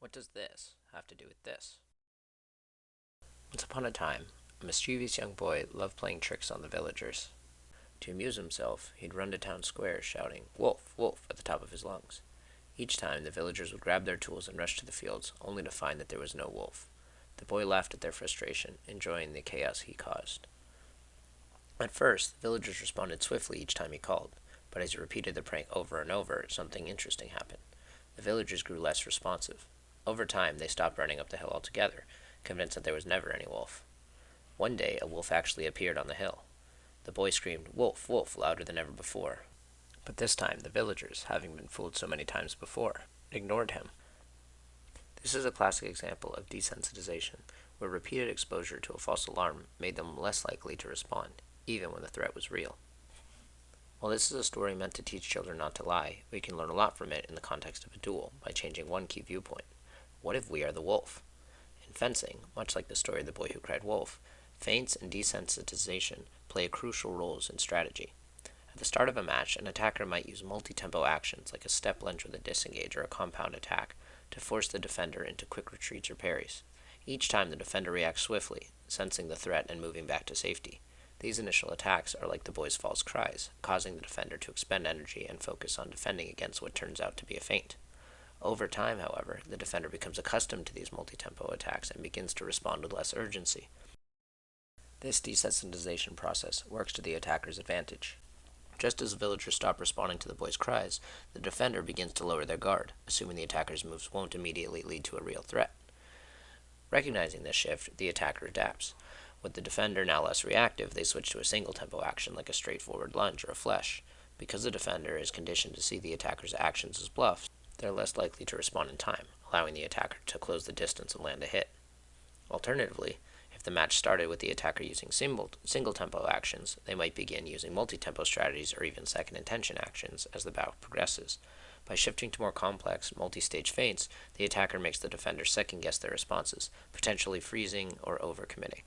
What does this have to do with this? Once upon a time, a mischievous young boy loved playing tricks on the villagers. To amuse himself, he'd run to town square shouting, "Wolf, wolf," at the top of his lungs. Each time, the villagers would grab their tools and rush to the fields, only to find that there was no wolf. The boy laughed at their frustration, enjoying the chaos he caused. At first, the villagers responded swiftly each time he called, but as he repeated the prank over and over, something interesting happened. The villagers grew less responsive. Over time, they stopped running up the hill altogether, convinced that there was never any wolf. One day, a wolf actually appeared on the hill. The boy screamed, "Wolf, wolf," louder than ever before. But this time, the villagers, having been fooled so many times before, ignored him. This is a classic example of desensitization, where repeated exposure to a false alarm made them less likely to respond, even when the threat was real. While this is a story meant to teach children not to lie, we can learn a lot from it in the context of a duel by changing one key viewpoint. What if we are the wolf? In fencing, much like the story of the boy who cried wolf, feints and desensitization play crucial roles in strategy. At the start of a match, an attacker might use multi-tempo actions like a step lunge with a disengage or a compound attack to force the defender into quick retreats or parries. Each time the defender reacts swiftly, sensing the threat and moving back to safety. These initial attacks are like the boy's false cries, causing the defender to expend energy and focus on defending against what turns out to be a feint. Over time, however, the defender becomes accustomed to these multi-tempo attacks and begins to respond with less urgency. This desensitization process works to the attacker's advantage. Just as the villagers stop responding to the boy's cries, the defender begins to lower their guard, assuming the attacker's moves won't immediately lead to a real threat. Recognizing this shift, the attacker adapts. With the defender now less reactive, they switch to a single tempo action like a straightforward lunge or a flesh. Because the defender is conditioned to see the attacker's actions as bluffs, they're less likely to respond in time, allowing the attacker to close the distance and land a hit. Alternatively, if the match started with the attacker using single tempo actions, they might begin using multi-tempo strategies or even second intention actions as the bout progresses. By shifting to more complex, multi-stage feints, the attacker makes the defender second-guess their responses, potentially freezing or overcommitting.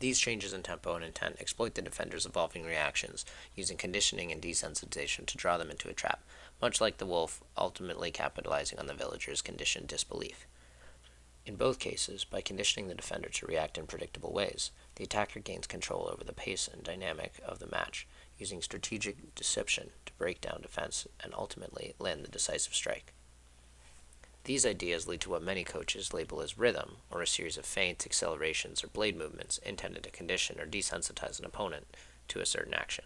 These changes in tempo and intent exploit the defender's evolving reactions, using conditioning and desensitization to draw them into a trap, much like the wolf ultimately capitalizing on the villager's conditioned disbelief. In both cases, by conditioning the defender to react in predictable ways, the attacker gains control over the pace and dynamic of the match, using strategic deception to break down defense and ultimately land the decisive strike. These ideas lead to what many coaches label as rhythm, or a series of feints, accelerations, or blade movements intended to condition or desensitize an opponent to a certain action.